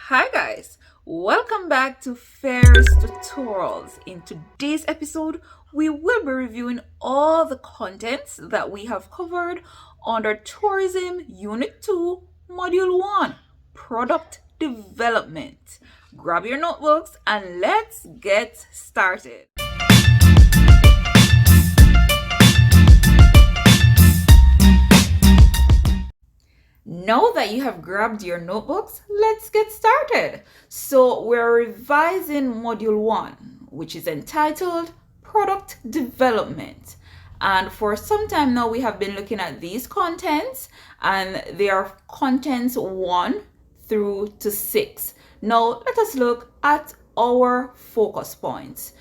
Hi guys, welcome back to Ferris Tutorials. In today's episode, we will be reviewing all the contents that we have covered under Tourism Unit 2, Module 1, Product Development. Grab your notebooks and let's get started. Now that you have grabbed your notebooks, let's get started. So we're revising Module 1, which is entitled Product Development. And for some time now, we have been looking at these contents, and they are contents 1 through to 6. Now let us look at our focus points.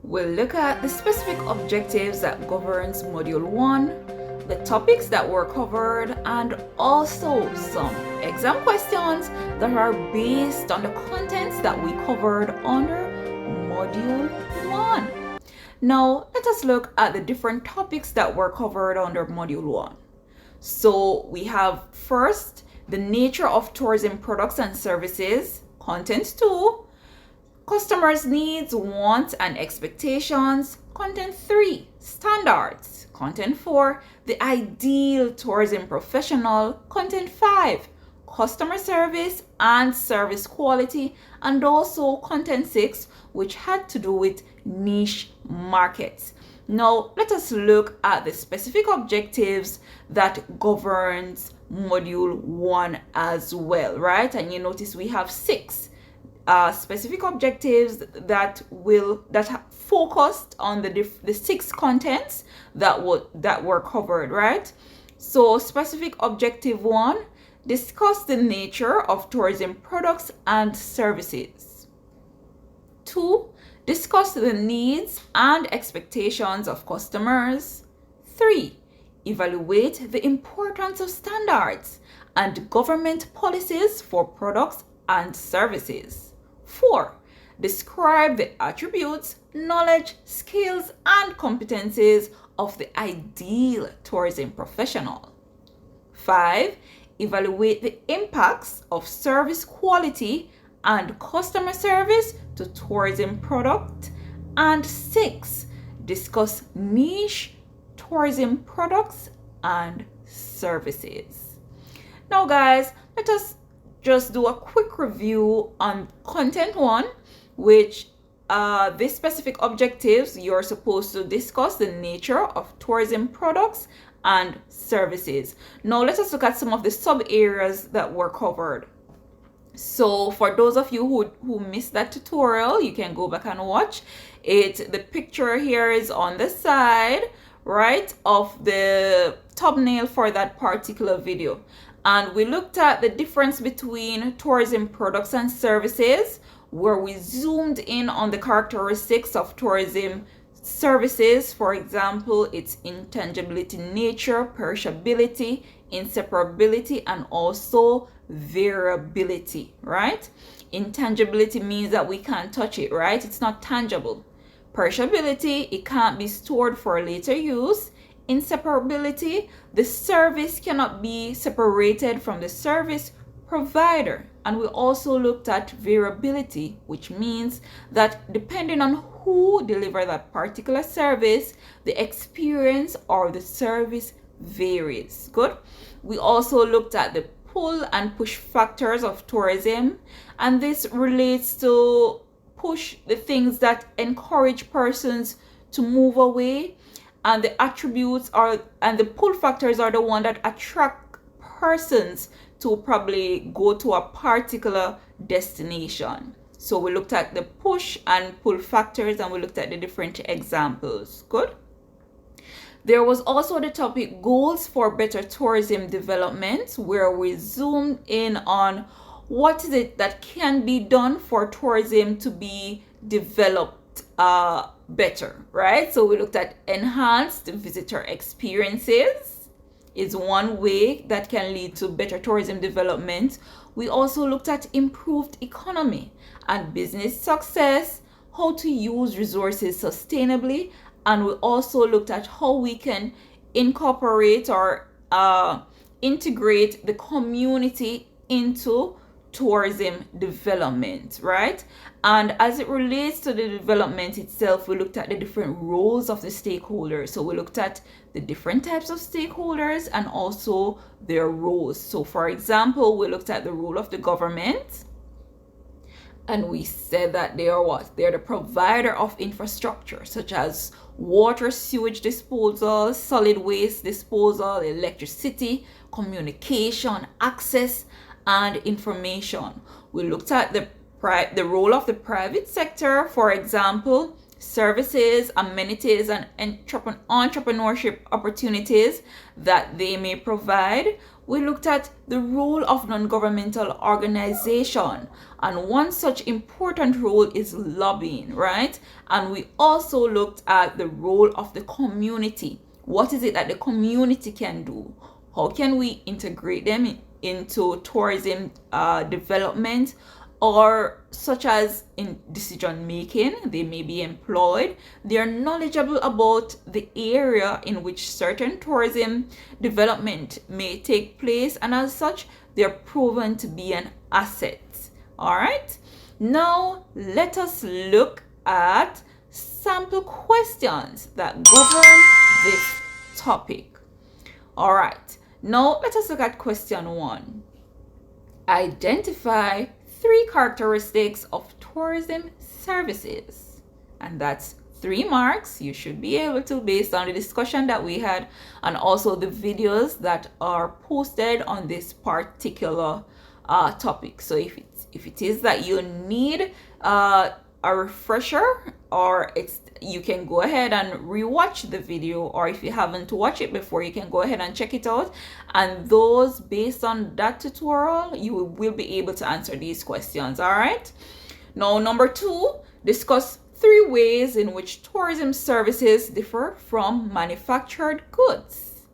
We'll look at the specific objectives that governs Module 1, the topics that were covered, and also some exam questions that are based on the contents that we covered under Module 1. Now, let us look at the different topics that were covered under Module 1. So we have first, the nature of tourism products and services, Content 2, customers' needs, wants, and expectations, Content 3, standards, Content 4, the ideal tourism professional, Content 5, customer service and service quality, and also Content 6, which had to do with niche markets. Now, let us look at the specific objectives that governs Module 1 as well, right? And you notice we have 6 specific objectives that focused on the 6 contents that were covered, right? So specific objective 1, discuss the nature of tourism products and services. 2, discuss the needs and expectations of customers. 3, evaluate the importance of standards and government policies for products and services. 4, describe the attributes, knowledge, skills, and competencies of the ideal tourism professional. 5, evaluate the impacts of service quality and customer service to tourism product. And 6, discuss niche tourism products and services. Now guys, let us just do a quick review on Content 1, which these specific objectives, you're supposed to discuss the nature of tourism products and services. Now let us look at some of the sub areas that were covered. So for those of you who missed that tutorial, you can go back and watch it. The picture here is on the side, right, of the thumbnail for that particular video. And we looked at the difference between tourism products and services, where we zoomed in on the characteristics of tourism services. For example, its intangibility nature, perishability, inseparability, and also variability, right? Intangibility means that we can't touch it, right? It's not tangible. Perishability, it can't be stored for later use. Inseparability, the service cannot be separated from the service provider. And we also looked at variability, which means that depending on who deliver that particular service, the experience or the service varies. Good. We also looked at the pull and push factors of tourism, and this relates to push, the things that encourage persons to move away, and the attributes and the pull factors are the one that attract persons to probably go to a particular destination. So we looked at the push and pull factors, and we looked at the different examples. Good. There was also the topic goals for better tourism development, where we zoomed in on what is it that can be done for tourism to be developed better, right? So we looked at enhanced visitor experiences is one way that can lead to better tourism development. We also looked at improved economy and business success, how to use resources sustainably, and we also looked at how we can incorporate or integrate the community into tourism development, right? And as it relates to the development itself, we looked at the different roles of the stakeholders. So we looked at the different types of stakeholders and also their roles. So for example, we looked at the role of the government, and we said that they are what? They're the provider of infrastructure such as water, sewage disposal, solid waste disposal, electricity, communication, access, and information. We looked at the role of the private sector, for example, services, amenities, and entrepreneurship opportunities that they may provide. We looked at the role of non-governmental organization, and one such important role is lobbying, right? And we also looked at the role of the community. What is it that the community can do? How can we integrate them into tourism development? Or such as in decision making, they may be employed. They are knowledgeable about the area in which certain tourism development may take place, and as such, they are proven to be an asset. All right. Now let us look at sample questions that govern this topic. All right. Now let us look at question 1. Identify 3 characteristics of tourism services. And that's 3 marks. You should be able to, based on the discussion that we had and also the videos that are posted on this particular topic. So if it is that you need a refresher, or you can go ahead and rewatch the video, or if you haven't watched it before, you can go ahead and check it out, and those based on that tutorial you will be able to answer these questions. All right. Now number 2, discuss 3 ways in which tourism services differ from manufactured goods.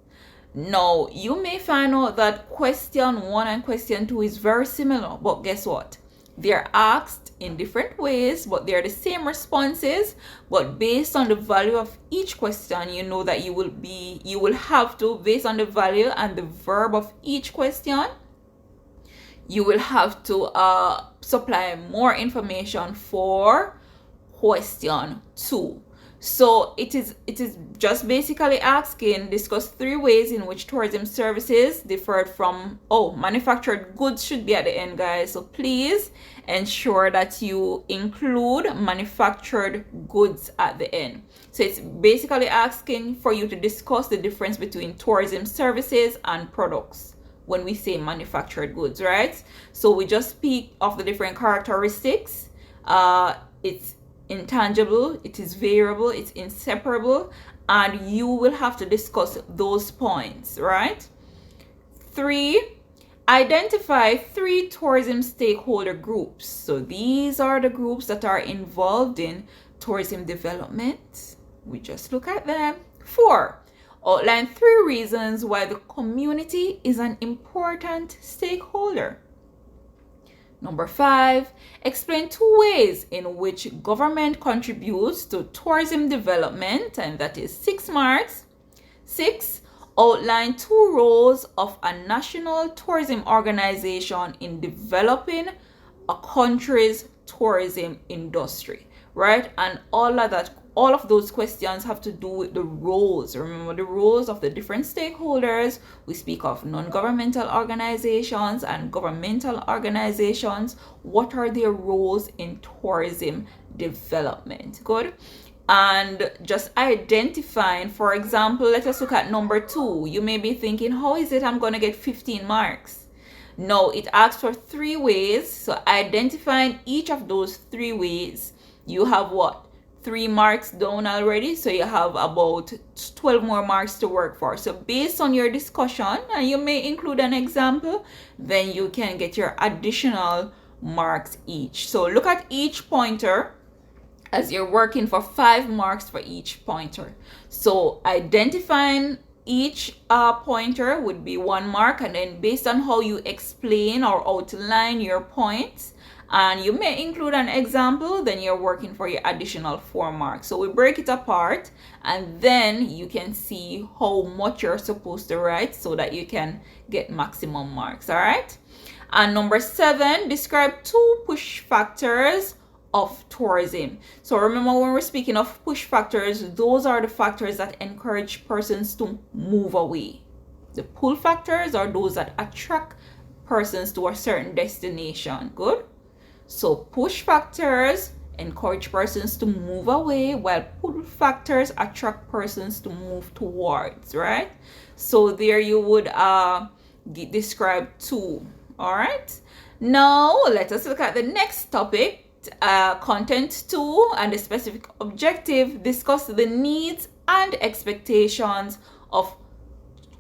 Now you may find out that question 1 and question 2 is very similar, but guess what? They're asked in different ways, but they're the same responses. But based on the value of each question, you know that you will have to, based on the value and the verb of each question, you will have to supply more information for question 2. So it is just basically asking, discuss 3 ways in which tourism services differed from, manufactured goods should be at the end, guys. So please ensure that you include manufactured goods at the end. So it's basically asking for you to discuss the difference between tourism services and products when we say manufactured goods, right? So we just speak of the different characteristics. It's intangible, it is variable, it's inseparable, and you will have to discuss those points, right? 3, identify 3 tourism stakeholder groups. So these are the groups that are involved in tourism development. We just look at them. 4, outline 3 reasons why the community is an important stakeholder. Number 5, explain 2 ways in which government contributes to tourism development, and that is 6 marks. 6, outline 2 roles of a national tourism organization in developing a country's tourism industry, right? And all of those questions have to do with the roles. Remember the roles of the different stakeholders. We speak of non-governmental organizations and governmental organizations. What are their roles in tourism development? Good. And just identifying, for example, let us look at number 2. You may be thinking, how is it I'm going to get 15 marks? No, it asks for 3 ways. So identifying each of those 3 ways, you have what? 3 marks down already, so you have about 12 more marks to work for. So based on your discussion, and you may include an example, then you can get your additional marks each. So look at each pointer as you're working for 5 marks for each pointer. So identifying each pointer would be 1 mark, and then based on how you explain or outline your points, and you may include an example, then you're working for your additional 4 marks. So we break it apart, and then you can see how much you're supposed to write so that you can get maximum marks. All right. And number 7, describe 2 push factors of tourism. So remember, when we're speaking of push factors, those are the factors that encourage persons to move away. The pull factors are those that attract persons to a certain destination. Good. So push factors encourage persons to move away, while pull factors attract persons to move towards, right? So there you would describe 2. All right. Now let us look at the next topic. Content 2, and the specific objective discuss the needs and expectations of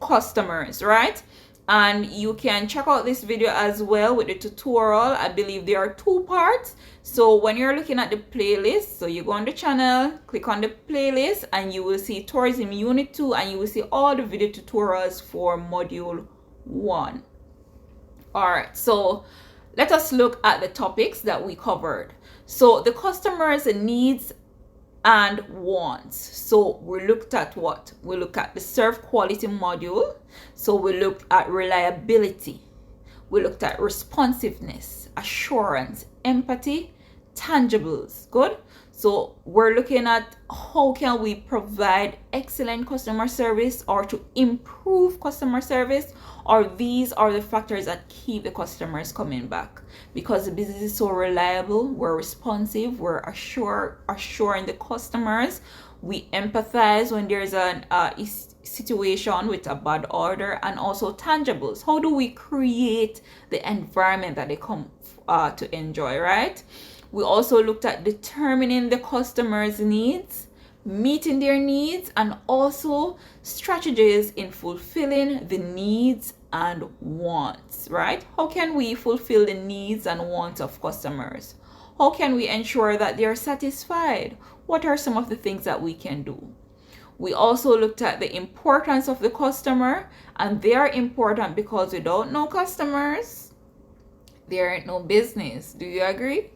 customers, right? And you can check out this video as well with the tutorial. I believe there are 2 parts. So when you're looking at the playlist, so you go on the channel, click on the playlist, and you will see tourism unit 2, and you will see all the video tutorials for module 1. All right, so let us look at the topics that we covered. So the customer's needs and wants. So we looked at what? We looked at the serve quality module. So we looked at reliability. We looked at responsiveness, assurance, empathy, tangibles. Good. So we're looking at how can we provide excellent customer service or to improve customer service, or these are the factors that keep the customers coming back. Because the business is so reliable, we're responsive, we're assuring the customers, we empathize when there's a situation with a bad order, and also tangibles. How do we create the environment that they come to enjoy, right? We also looked at determining the customer's needs, meeting their needs, and also strategies in fulfilling the needs and wants, right? How can we fulfill the needs and wants of customers? How can we ensure that they are satisfied? What are some of the things that we can do? We also looked at the importance of the customer, and they are important because without no customers, there ain't no business. Do you agree?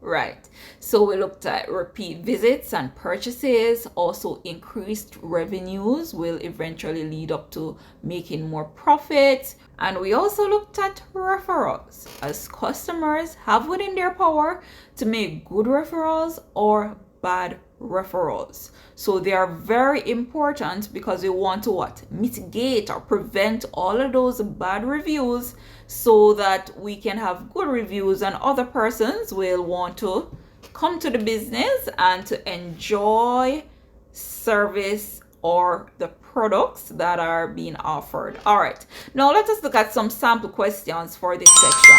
Right. So we looked at repeat visits and purchases. Also, increased revenues will eventually lead up to making more profits. And we also looked at referrals, as customers have within their power to make good referrals or bad referrals. So they are very important because we want to what? Mitigate or prevent all of those bad reviews so that we can have good reviews and other persons will want to come to the business and to enjoy service or the products that are being offered. All right, now let us look at some sample questions for this section.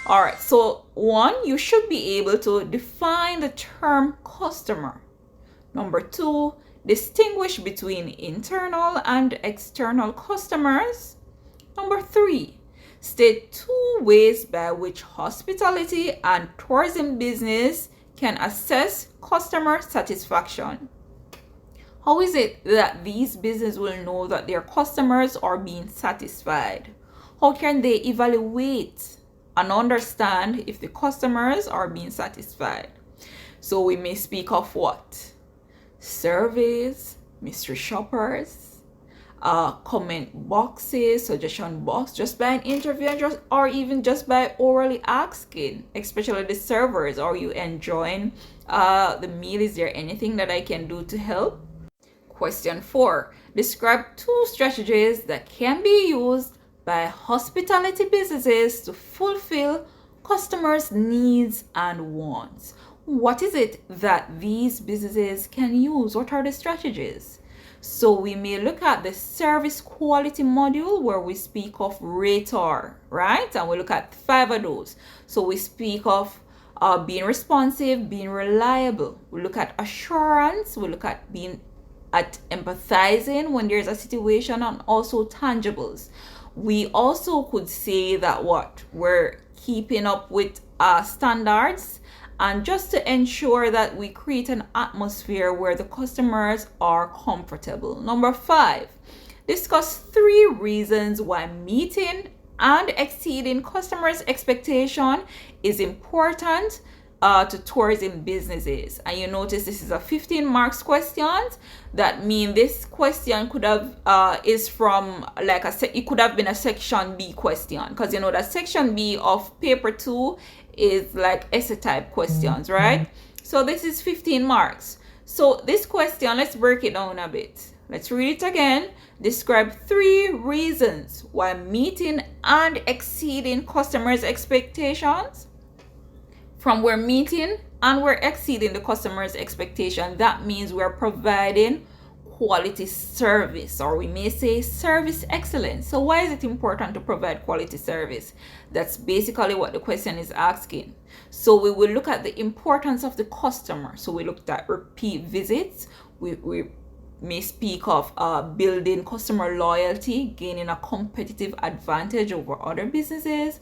All right, so 1, you should be able to define the term customer. Number 2, distinguish between internal and external customers. Number 3, state 2 ways by which hospitality and tourism business can assess customer satisfaction. How is it that these businesses will know that their customers are being satisfied? How can they evaluate and understand if the customers are being satisfied? So we may speak of what? Surveys, mystery shoppers, comment boxes, suggestion box, just by an interview, or even just by orally asking, especially the servers. Are you enjoying the meal? Is there anything that I can do to help? Question 4, describe 2 strategies that can be used by hospitality businesses to fulfill customers' needs and wants. What is it that these businesses can use? What are the strategies? So we may look at the service quality module where we speak of RATOR, right? And we look at 5 of those. So we speak of being responsive, being reliable. We look at assurance. We look at empathizing when there's a situation, and also tangibles. We also could say that what? We're keeping up with standards, and just to ensure that we create an atmosphere where the customers are comfortable. Number 5, discuss 3 reasons why meeting and exceeding customers' expectation is important to tourism businesses. And you notice this is a 15 marks question. That means this question could have is from like it could have been a section B question, because you know that section B of paper 2 is like essay type questions, right? So this is 15 marks. So this question, let's break it down a bit. Let's read it again. Describe 3 reasons why meeting and exceeding customers' expectations. From we're meeting and we're exceeding the customer's expectation, that means we're providing quality service, or we may say service excellence. So why is it important to provide quality service? That's basically what the question is asking. So we will look at the importance of the customer. So we looked at repeat visits. We may speak of building customer loyalty, gaining a competitive advantage over other businesses,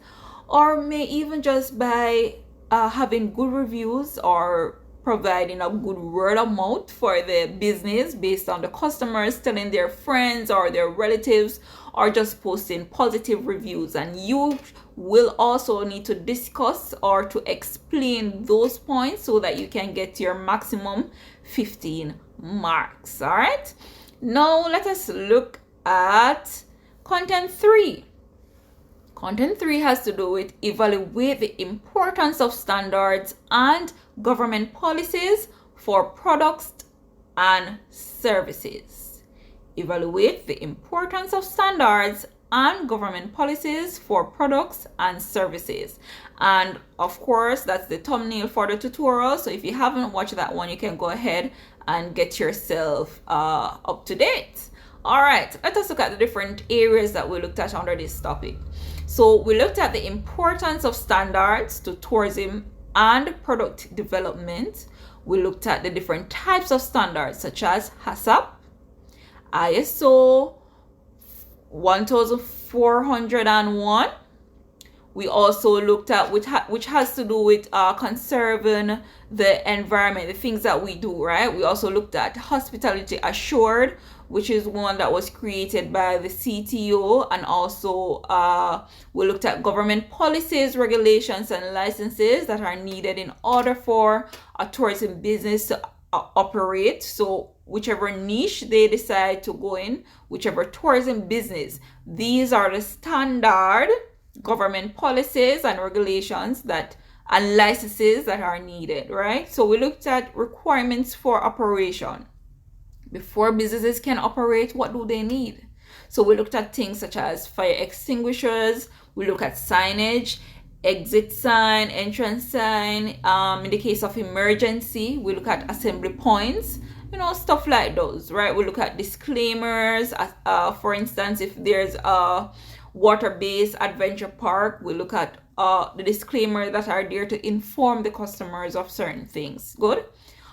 or may even just by having good reviews or providing a good word of mouth for the business based on the customers telling their friends or their relatives, or just posting positive reviews. And you will also need to discuss or to explain those points so that you can get your maximum 15 marks. All right, now let us look at content 3. Content 3 has to do with evaluate the importance of standards and government policies for products and services. Evaluate the importance of standards and government policies for products and services. And of course, that's the thumbnail for the tutorial. So if you haven't watched that one, you can go ahead and get yourself up to date. All right, let us look at the different areas that we looked at under this topic. So we looked at the importance of standards to tourism and product development. We looked at the different types of standards such as HACCP, ISO 1401. We also looked at which has to do with conserving the environment, the things that we do, right? We also looked at hospitality assured, which is one that was created by the CTO. And also we looked at government policies, regulations, and licenses that are needed in order for a tourism business to operate. So whichever niche they decide to go in, whichever tourism business, these are the standard government policies and regulations that and licenses that are needed, right? So we looked at requirements for operation. Before businesses can operate, what do they need? So we looked at things such as fire extinguishers. We look at signage, exit sign, entrance sign. In the case of emergency, we look at assembly points, stuff like those, right? We look at disclaimers. For instance, if there's a water-based adventure park, we look at the disclaimer that are there to inform the customers of certain things. Good.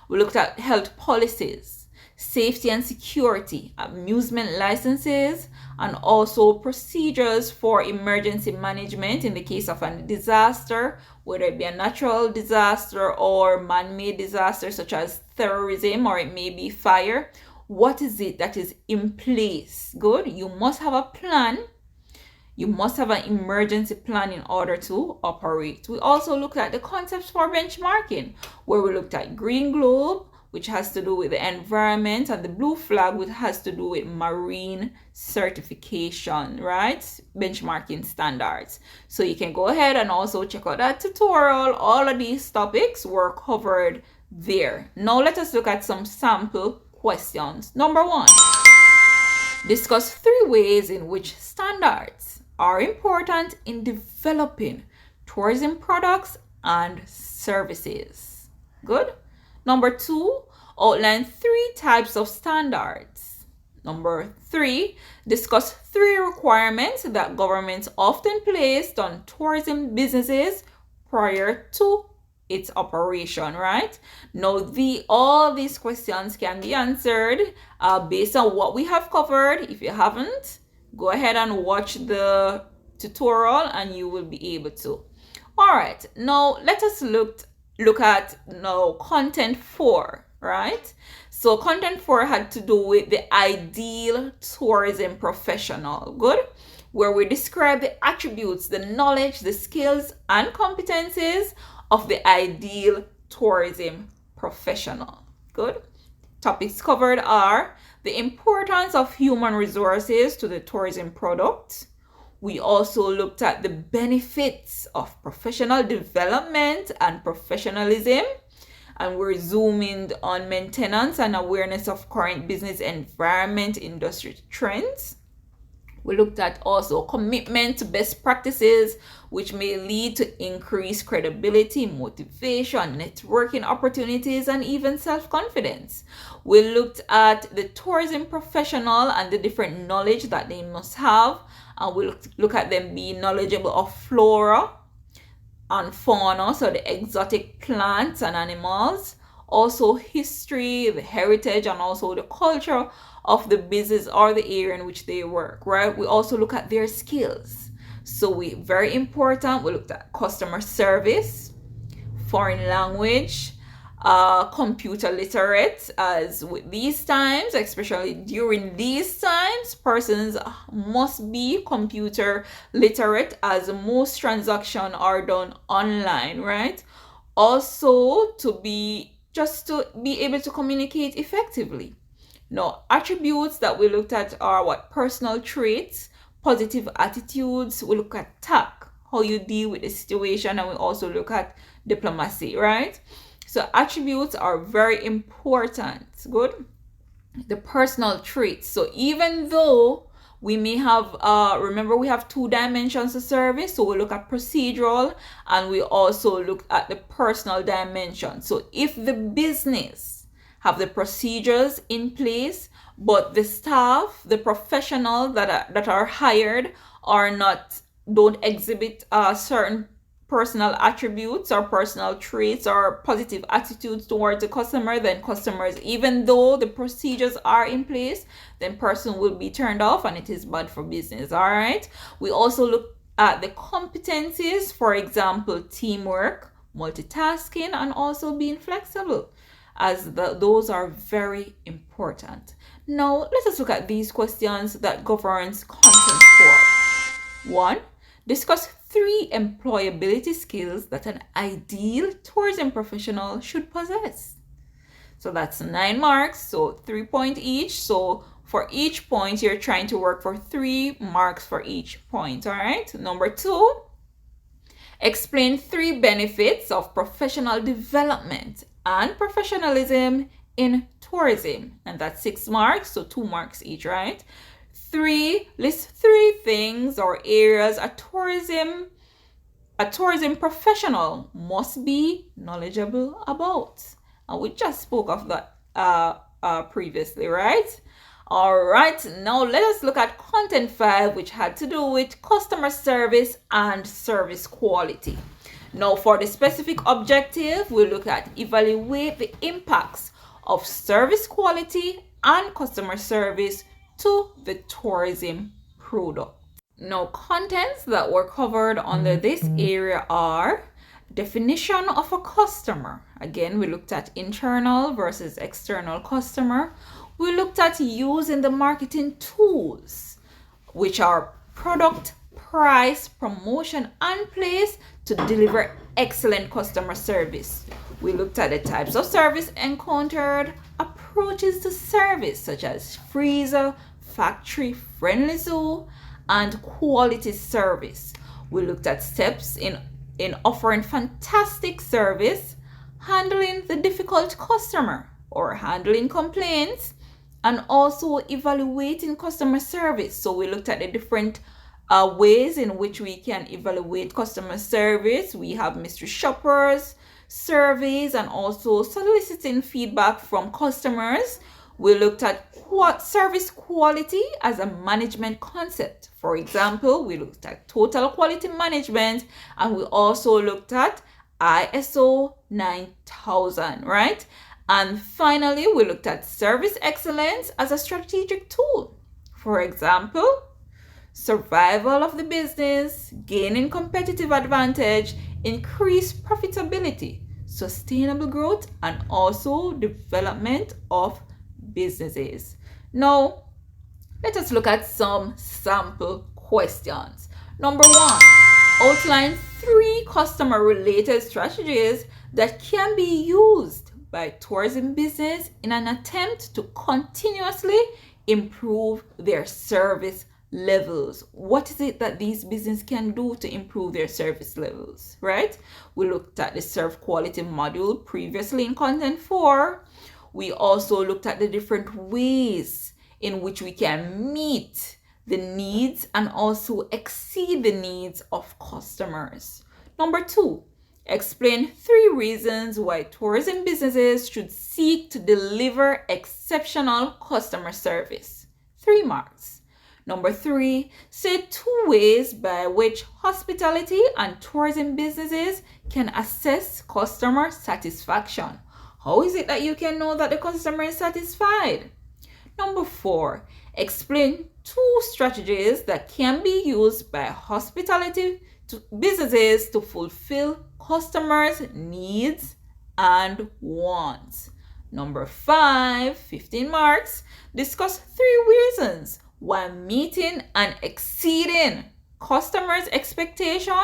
We looked at health policies, safety and security, amusement licenses, and also procedures for emergency management in the case of a disaster, whether it be a natural disaster or man-made disaster such as terrorism, or it may be fire. What is it that is in place? Good. You must have a plan. You must have an emergency plan in order to operate. We also looked at the concepts for benchmarking, where we looked at green globe, which has to do with the environment, and the blue flag, which has to do with marine certification, right? Benchmarking standards. So you can go ahead and also check out that tutorial. All of these topics were covered there. Now let us look at some sample questions. Number 1, discuss 3 ways in which standards are important in developing tourism products and services. Good. Number 2, outline 3 types of standards. Number 3, discuss 3 requirements that governments often placed on tourism businesses prior to its operation, right? Now, all these questions can be answered based on what we have covered. If you haven't, go ahead and watch the tutorial and you will be able to. All right, now let us look at content 4, right? So content 4 had to do with the ideal tourism professional. Good. Where we describe the attributes, the knowledge, the skills, and competencies of the ideal tourism professional. Good. Topics covered are the importance of human resources to the tourism product. We also looked at the benefits of professional development and professionalism, and we're zooming on maintenance and awareness of current business environment, industry trends. We looked at also commitment to best practices, which may lead to increased credibility, motivation, networking opportunities, and even self-confidence. We looked at the tourism professional and the different knowledge that they must have. And we look at them being knowledgeable of flora and fauna, so the exotic plants and animals, also history, the heritage, and also the culture of the business or the area in which they work, right? We also look at their skills. So very important, we looked at customer service, foreign language, computer literate, as with these times, especially during these times, persons must be computer literate as most transactions are done online, right? Also to be able to communicate effectively. Now, attributes that we looked at are what? Personal traits, positive attitudes. We look at tact, how you deal with the situation, and we also look at diplomacy, right? So attributes are very important. Good. The personal traits. So even though we may have, remember we have 2 dimensions to service. So we look at procedural and we also look at the personal dimension. So if the business have the procedures in place, but the staff, the professional that are hired don't exhibit certain personal attributes or personal traits or positive attitudes towards the customer, then customers, even though the procedures are in place, then person will be turned off and it is bad for business. All right. We also look at the competencies, for example, teamwork, multitasking, and also being flexible, as those are very important. Now, let us look at these questions that governs content for. 1. Discuss 3 employability skills that an ideal tourism professional should possess. So that's 9 marks, so 3 points each. So for each point, you're trying to work for 3 marks for each point, all right? Number 2, explain 3 benefits of professional development and professionalism in tourism, and that's 6 marks, so 2 marks each, right? 3, list 3 things or areas a tourism professional must be knowledgeable about. And we just spoke of that previously, right? All right, now let us look at content 5, which had to do with customer service and service quality. Now, for the specific objective, we look at evaluate the impacts of service quality and customer service to the tourism product. Now, contents that were covered under this area are definition of a customer. Again, we looked at internal versus external customer. We looked at using the marketing tools, which are product, price, promotion, and place to deliver excellent customer service. We looked at the types of service encountered, approaches to service such as freezer, factory friendly zoo, and quality service. We looked at steps in offering fantastic service, handling the difficult customer or handling complaints, and also evaluating customer service. So we looked at the different ways in which we can evaluate customer service. We have mystery shoppers, surveys, and also soliciting feedback from customers. We looked at service quality as a management concept. For example, we looked at total quality management, and we also looked at ISO 9000, right? And finally, we looked at service excellence as a strategic tool. For example, survival of the business, gaining competitive advantage, increased profitability, sustainable growth, and also development of businesses. Now, let us look at some sample questions. Number 1, outline 3 customer-related strategies that can be used by tourism business in an attempt to continuously improve their service levels. What is it that these businesses can do to improve their service levels, right? We looked at the serve quality module previously in content 4. We also looked at the different ways in which we can meet the needs and also exceed the needs of customers. Number 2, explain 3 reasons why tourism businesses should seek to deliver exceptional customer service. 3 marks. Number 3, say 2 ways by which hospitality and tourism businesses can assess customer satisfaction. How is it that you can know that the customer is satisfied? Number 4, explain 2 strategies that can be used by hospitality businesses to fulfill customers' needs and wants. Number 5, 15 marks, discuss 3 reasons why meeting and exceeding customers' expectation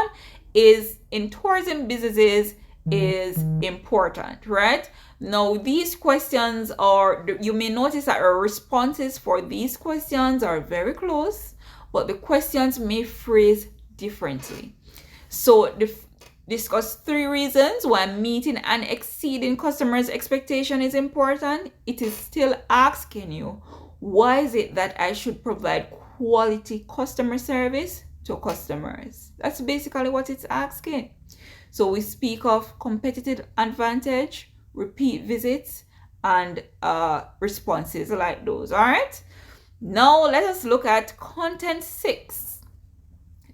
in tourism businesses is important, right? Now, these questions you may notice that our responses for these questions are very close, but the questions may phrase differently. So, discuss 3 reasons why meeting and exceeding customers' expectation is important. It is still asking you, why is it that I should provide quality customer service to customers? That's basically what it's asking. So we speak of competitive advantage, repeat visits, and responses like those. All right. Now let us look at content 6.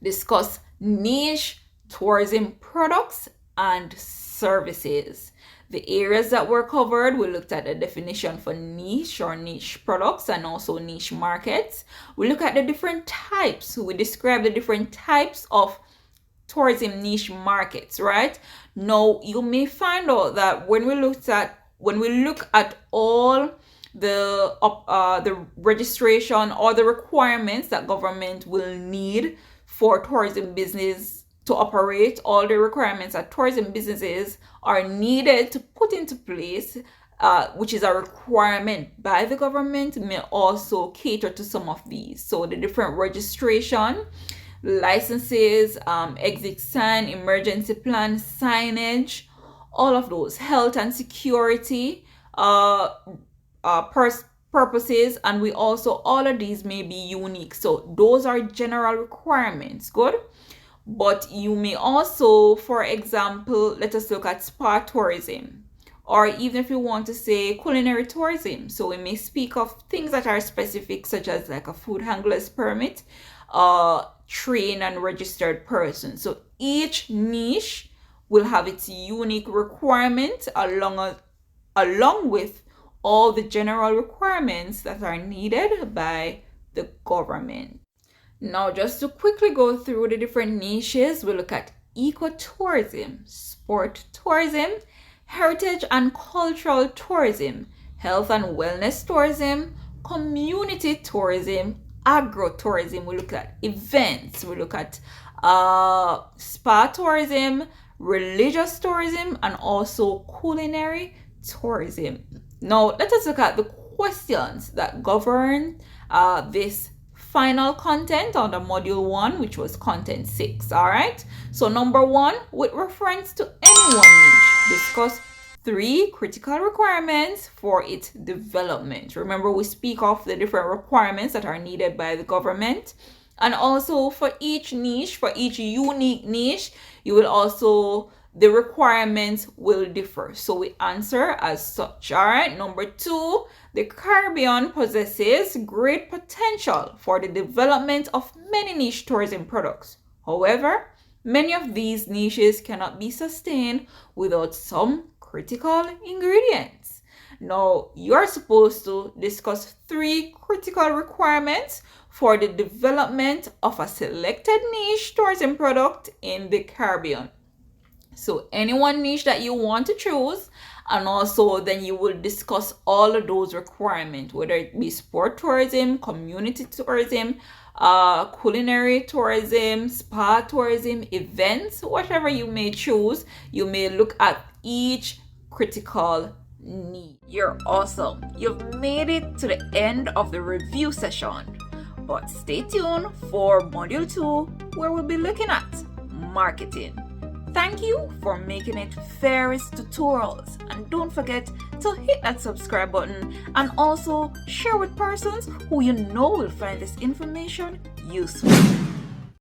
Discuss niche tourism products and services. The areas that were covered, we looked at the definition for niche or niche products and also niche markets. We look at the different types. We describe the different types of tourism niche markets, right? Now, you may find out that when we look at all the registration or the requirements that government will need for tourism business to operate, all the requirements that tourism businesses are needed to put into place, which is a requirement by the government, may also cater to some of these. So the different registration, licenses, exit sign, emergency plan, signage, all of those, health and security purposes, and we also, all of these may be unique. So those are general requirements. Good. But you may also, for example, let us look at spa tourism, or even if you want to say culinary tourism. So we may speak of things that are specific, such as like a food handler's permit, trained and registered person. So each niche will have its unique requirement along with all the general requirements that are needed by the government. Now, just to quickly go through the different niches, we look at ecotourism, sport tourism, heritage and cultural tourism, health and wellness tourism, community tourism, agro-tourism. We look at events, we look at spa tourism, religious tourism, and also culinary tourism. Now, let us look at the questions that govern this final content on the module 1, which was content 6. All right. So number 1, with reference to any one niche, discuss 3 critical requirements for its development. Remember, we speak of the different requirements that are needed by the government, and also for each niche, for each unique niche, the requirements will differ. So we answer as such. All right. Number 2, the Caribbean possesses great potential for the development of many niche tourism products. However, many of these niches cannot be sustained without some critical ingredients. Now, you're supposed to discuss 3 critical requirements for the development of a selected niche tourism product in the Caribbean. So any one niche that you want to choose, and also then you will discuss all of those requirements, whether it be sport tourism, community tourism, culinary tourism, spa tourism, events, whatever you may choose. You may look at each critical need. You're awesome. You've made it to the end of the review session. But stay tuned for Module 2, where we'll be looking at marketing. Thank you for making it Ferris Tutorials, and don't forget to hit that subscribe button and also share with persons who you know will find this information useful.